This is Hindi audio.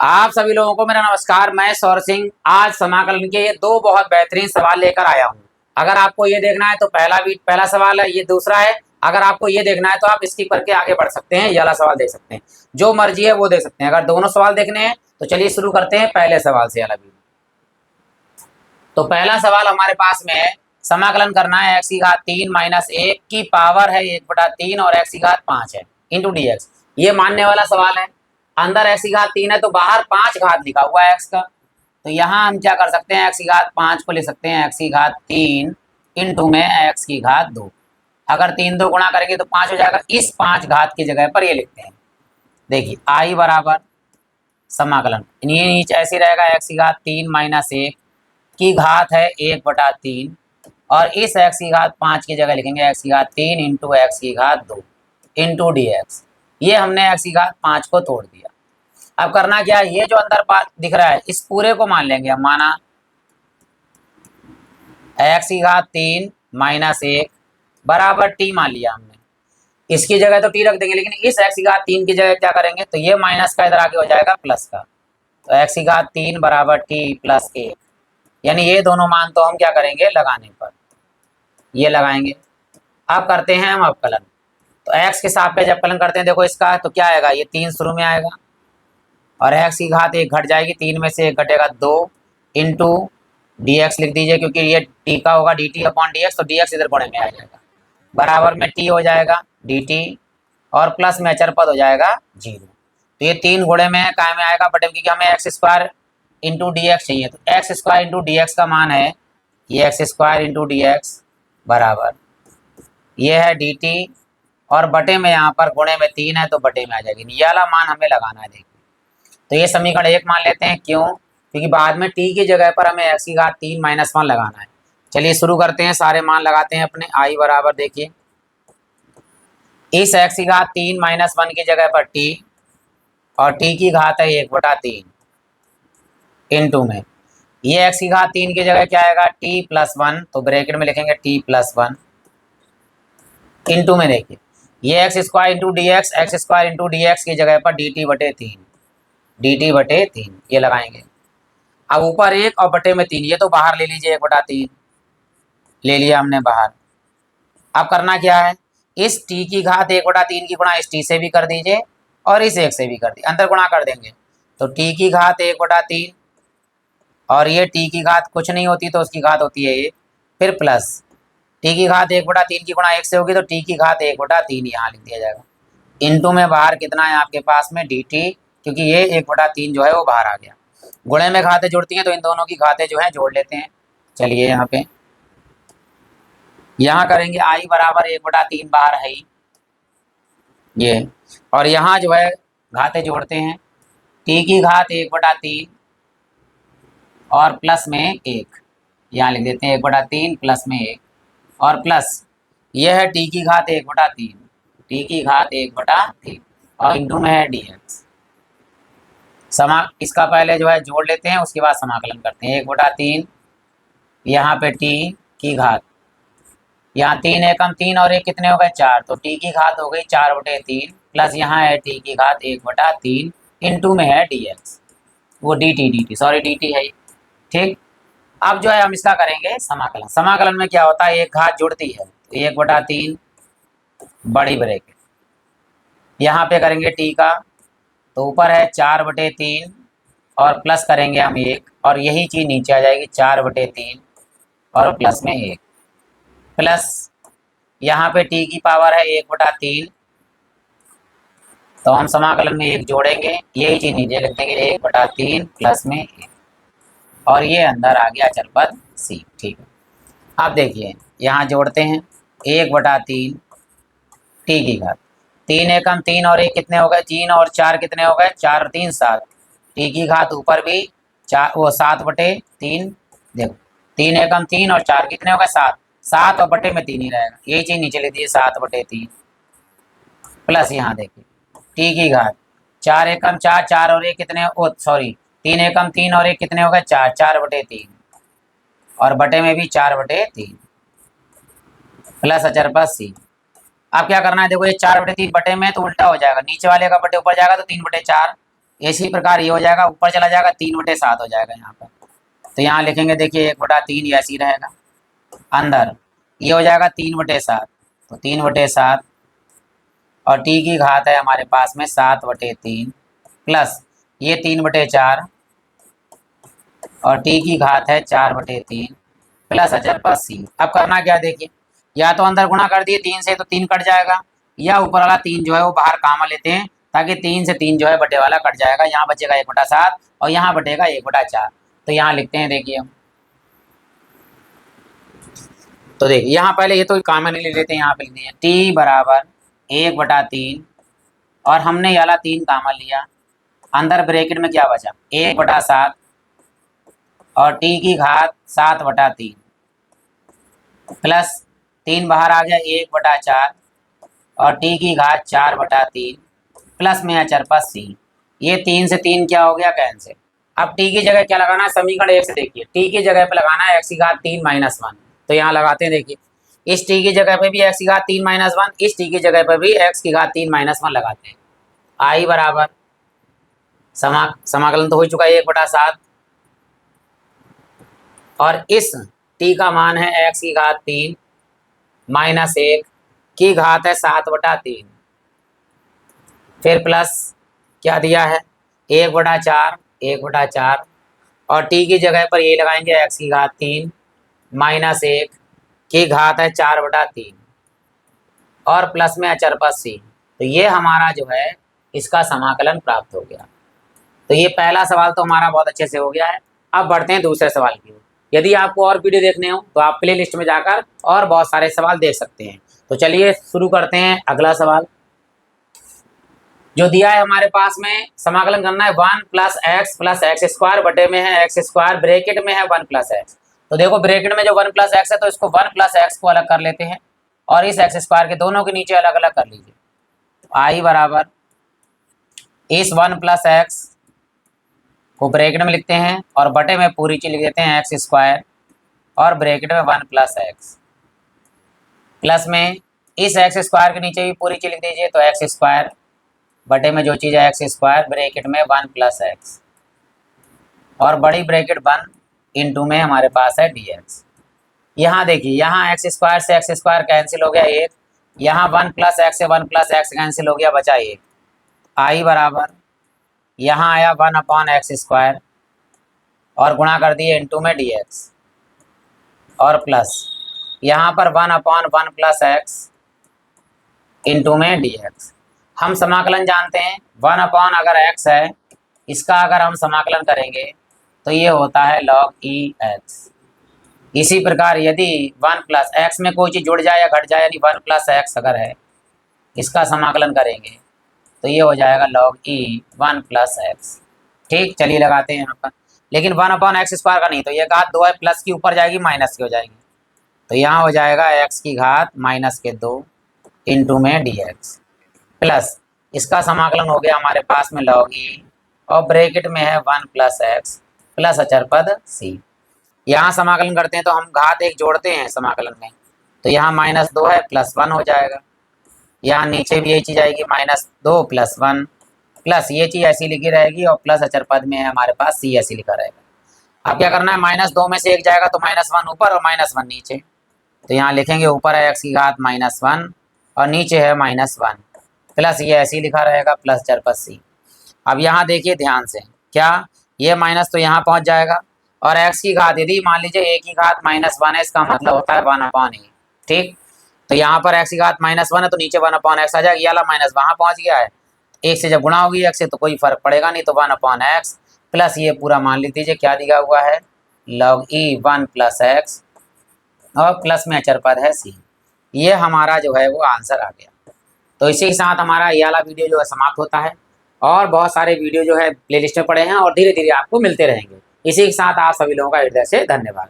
आप सभी लोगों को मेरा नमस्कार। मैं सौर सिंह आज समाकलन के ये दो बहुत बेहतरीन सवाल लेकर आया हूँ। अगर आपको ये देखना है तो पहला सवाल है, ये दूसरा है। अगर आपको ये देखना है तो आप स्किप करके आगे बढ़ सकते हैं, ये वाला सवाल देख सकते हैं, जो मर्जी है वो देख सकते हैं। अगर दोनों सवाल देखने हैं तो चलिए शुरू करते हैं पहले सवाल से। वाला भी तो पहला सवाल हमारे पास में है, समाकलन करना है एक्स की घात 3 माइनस 1 की पावर है 1/3 और एक्स की घात 5 है इंटू डी एक्स। ये मानने वाला सवाल है। अंदर एक्स की घात 3 है तो बाहर 5 घात लिखा हुआ है एक्स का। तो यहाँ हम क्या कर सकते हैं, एक्स की घात 5 को लिख सकते हैं एक्स की घात 3 इंटू में एक्स की घात 2। अगर 3 2 गुणा करेंगे तो 5 हो जाएगा। इस 5 घात की जगह पर ये लिखते हैं, देखिए आई बराबर समाकलन ये नीचे ऐसे रहेगा, एक्स की घात 3 माइनस 1 की घात है 1/3 और इस एक्स की घात 5 की जगह लिखेंगे एक्स की घात 3 इंटू एक्स की घात 2 इंटू डी एक्स। ये हमने एक्स की घात 5 को तोड़ दिया। अब करना क्या है, ये जो अंदर बात दिख रहा है इस पूरे को मान लेंगे हम। माना एक्स की घात 3 माइनस 1 बराबर टी मान लिया हमने। इसकी जगह तो टी रख देंगे, लेकिन इस एक्स की घात 3 की जगह क्या करेंगे, तो ये माइनस का इधर आगे हो जाएगा प्लस का। तो एक्स की घात 3 बराबर टी प्लस 1, यानी ये दोनों मान तो हम क्या करेंगे, लगाने पर ये लगाएंगे। अब करते हैं हम अवकलन। तो एक्स के सापेक्ष अवकलन करते हैं। देखो इसका तो क्या आएगा, ये 3 शुरू में आएगा और एक्स की घात 1 घट जाएगी, 3 में से 1 घटेगा 2 इंटू डी एक्स लिख दीजिए, क्योंकि ये टी का होगा D T upon D x, तो डी एक्स इधर गुणे में आ जाएगा, बराबर में टी हो जाएगा डी टी और प्लस में अचर पद हो जाएगा 0। तो ये 3 गुणे में काय में आएगा, बटे में, क्योंकि हमें x square into D x चाहिए। तो x square into D x का मान है ये x square into D x बराबर ये है डी टी और बटे में यहाँ पर गुणे में 3 है तो बटे में आ जाएगी। ये वाला मान हमें लगाना है। देखिए तो ये समीकरण 1 मान लेते हैं, क्यों, क्योंकि बाद में टी की जगह पर हमें एक्स की घात 3 माइनस 1 लगाना है। चलिए शुरू करते हैं, सारे मान लगाते हैं अपने। आई बराबर देखिए इस एक्स की घात 3 माइनस 1 की जगह पर टी और टी की घात है 1/3 इंटू में ये एक्स की घात 3 की जगह क्या आएगा, टी प्लस 1, तो ब्रैकेट में लिखेंगे टी प्लस 1 इंटू में देखिए ये x square into D x, x square into D x की जगह पर डी टी बटे 3, डी टी बटे 3 ये लगाएंगे। अब ऊपर 1 और बटे में 3, ये तो बाहर ले लीजिए, 1/3 ले लिया हमने बाहर। अब करना क्या है, इस टी की घात 1/3 की गुणा इस टी से भी कर दीजिए और इस 1 से भी कर दीजिए, अंदर गुणा कर देंगे। तो टी की घात 1/3 और ये टी की घात कुछ नहीं होती तो उसकी घात होती है 1, फिर प्लस टी की घात 1/3 की गुणा 1 से होगी तो टी की घात 1/3 यहाँ लिख दिया जाएगा। इंटू में बाहर कितना है आपके पास में डी टी, क्योंकि ये 1/3 जो है वो बाहर आ गया। गुणे में घातें जुड़ती हैं तो इन दोनों की घातें जो है जोड़ लेते हैं। चलिए यहाँ करेंगे आई बराबर 1/3 बाहर है ही ये, और यहाँ जो है घातें जोड़ते हैं। टी की घात 1/3 और प्लस में 1 यहाँ लिख देते हैं, 1/3 प्लस में 1 और प्लस यह है टी की घात 1/3, टी की घात 1/3 और इंटू में है डी एक्स। इसका पहले जो है जोड़ लेते हैं, उसके बाद समाकलन करते हैं। 1/3 यहाँ पे टी की घात, यहाँ 3 एकम 3 और 1 कितने हो गए 4, तो टी की घात हो गई 4/3 प्लस यहाँ है टी की घात 1/3 इंटू में है डी एक्स, वो D T sorry D T है ठीक। अब जो है हम इसका करेंगे समाकलन। समाकलन में क्या होता है, एक घात जुड़ती है, तो 1/3 बड़ी ब्रैकेट, यहाँ पे करेंगे टी का, तो ऊपर है 4/3 और प्लस करेंगे हम 1 और यही चीज़ नीचे आ जाएगी 4/3 और प्लस में 1 प्लस यहाँ पे टी की पावर है 1/3, तो हम समाकलन में 1 जोड़ेंगे, यही चीज़ नीचे लिख देंगे 1/3 प्लस में 1 और ये अंदर आ गया अचर पद सी। ठीक है, अब देखिए यहाँ जोड़ते हैं 1/3 टी की घात, 3 एकम 3 और 1 कितने हो गए 3 और 4 कितने हो गए 4 और 3 7, टी की घात ऊपर भी 4 वो 7/3, देखो 3 एकम 3 और 4 कितने हो गए 7, 7 और बटे में 3 ही रहेगा, यही चीज़ नीचे लिख दीजिए 7/3 प्लस यहाँ देखिए टी की घात 4 एकम 4, 4 और 1 कितने सॉरी 3 एकम 3 और 1 कितने हो गए 4, 4/3 और बटे में भी 4/3 प्लस अचर पद सी। अब क्या करना है, देखो ये 4/3 बटे में तो उल्टा हो जाएगा, नीचे वाले का बटे ऊपर जाएगा तो 3/4 इसी प्रकार ये हो जाएगा, ऊपर चला जाएगा 3/7 हो जाएगा यहाँ पर। तो यहाँ लिखेंगे देखिए 1/3 ये ऐसे ही रहेगा, अंदर ये हो जाएगा 3/7, तो 3/7 और टी की घात है हमारे पास में 7/3 प्लस ये 3/4 और टी की घात है 4/3 प्लस अचर सी। अब करना क्या देखिए, या तो अंदर गुणा कर दिए 3 से तो 3 कट जाएगा, या ऊपर वाला 3 जो है वो बाहर कामा लेते हैं ताकि 3 से 3 जो है बटे वाला कट जाएगा, यहाँ बचेगा 1/7 और यहाँ बटेगा 1/4। तो यहाँ लिखते हैं देखिए हम, तो देखिए यहाँ पहले ये तो कामन ले लेते हैं, यहाँ पे लिखते हैं टी बराबर 1/3 और हमने ये वाला 3 कामन लिया, अंदर ब्रैकेट में क्या बचा 1/7 और टी की घात 7/3 प्लस 3 बाहर आ गया 1/4 और टी की घात 4/3 प्लस में अचर सी। ये 3 से 3 क्या हो गया कैंसिल। अब टी की जगह क्या लगाना है, समीकरण 1 से देखिए, टी की जगह पे लगाना है x की घात 3 - 1। तो यहाँ लगाते हैं देखिए, इस टी की जगह पे भी x की घात 3 - 1, इस टी की जगह पे भी x की घात 3 - 1 लगाते हैं। आई बराबर समाकलन तो हो चुका है 1/7 और इस टी का मान है x की घात 3 - 1 की घात है 7/3, फिर प्लस क्या दिया है 1/4 और टी की जगह पर ये लगाएंगे x की घात 3 - 1 की घात है 4/3 और प्लस में अचर सी। तो ये हमारा जो है इसका समाकलन प्राप्त हो गया। तो ये पहला सवाल तो हमारा बहुत अच्छे से हो गया है। अब बढ़ते हैं दूसरे सवाल की ओर। यदि आपको और वीडियो देखने हो तो आप प्ले लिस्ट में जाकर और बहुत सारे सवाल देख सकते हैं। तो चलिए शुरू करते हैं। अगला सवाल जो दिया है हमारे पास में, समाकलन करना है 1 + x बटे में है x², ब्रैकेट में है 1 + x। तो देखो ब्रैकेट में जो 1 + x है तो इसको 1 + x को अलग कर लेते हैं और इस x² के दोनों के नीचे अलग अलग कर लीजिए। आई बराबर इस 1 + x को ब्रैकेट में लिखते हैं और बटे में पूरी चीज लिख देते हैं x² और ब्रैकेट में 1 + x प्लस में इस x² के नीचे भी पूरी चीज लिख दीजिए, तो x² बटे में जो चीज़ है x² ब्रैकेट में 1 + x और बड़ी ब्रैकेट 1 इंटू में हमारे पास है dx। यहाँ देखिए, यहाँ x² से x² कैंसिल हो गया 1, यहाँ 1 + x से 1 + x कैंसिल हो गया, बचा 1। आई बराबर यहाँ आया 1/x² और गुणा कर दिए इंटू में dx और प्लस यहाँ पर 1/1 + x इंटू में dx। हम समाकलन जानते हैं 1/, अगर x है इसका अगर हम समाकलन करेंगे तो ये होता है log e(x). इसी प्रकार यदि 1 + x में कोई चीज़ जुड़ जाए या घट जाए, यानी 1 + x अगर है इसका समाकलन करेंगे तो ये हो जाएगा log e(1 + x)। ठीक, चलिए लगाते हैं यहाँ पर, लेकिन 1/x² का नहीं, तो ये घात 2 है, प्लस की ऊपर जाएगी माइनस की हो जाएगी, तो यहाँ हो जाएगा x की घात -2 इंटू में dx प्लस इसका समाकलन हो गया हमारे पास में log e और ब्रैकेट में है 1 + x प्लस अचर पद c। यहाँ समाकलन करते हैं तो हम घात 1 जोड़ते हैं समाकलन में, तो यहाँ -2 है प्लस 1 हो जाएगा, यहाँ नीचे भी यही चीज़ आएगी -2 + 1 प्लस ये चीज़ ऐसी लिखी रहेगी और प्लस अचर पद में है हमारे पास c ऐसी लिखा रहेगा। अब क्या करना है, -2 में से 1 जाएगा तो -1 ऊपर और -1 नीचे, तो यहाँ लिखेंगे ऊपर है x की घात -1 और नीचे है -1 प्लस ये ऐसे ही लिखा रहेगा प्लस अचर पद c। अब यहाँ देखिए ध्यान से, क्या ये माइनस तो यहाँ पहुँच जाएगा और x की घात यदि मान लीजिए a की घात -1 है, इसका मतलब होता है 1/a। ठीक, तो यहाँ पर x की घात -1 है तो नीचे 1/x आ जाएगा, ये वाला माइनस वहाँ पहुँच गया है, एक से जब गुणा होगी x से तो कोई फर्क पड़ेगा नहीं, तो 1/x प्लस ये पूरा मान लीजिए क्या दिया हुआ है log e(1 + x) और प्लस में अचर पद है c। ये हमारा जो है वो आंसर आ गया। तो इसी के साथ हमारा ये वाला वीडियो जो है समाप्त होता है और बहुत सारे वीडियो जो है प्लेलिस्ट में पड़े हैं और धीरे धीरे आपको मिलते रहेंगे। इसी के साथ आप सभी लोगों का हृदय से धन्यवाद।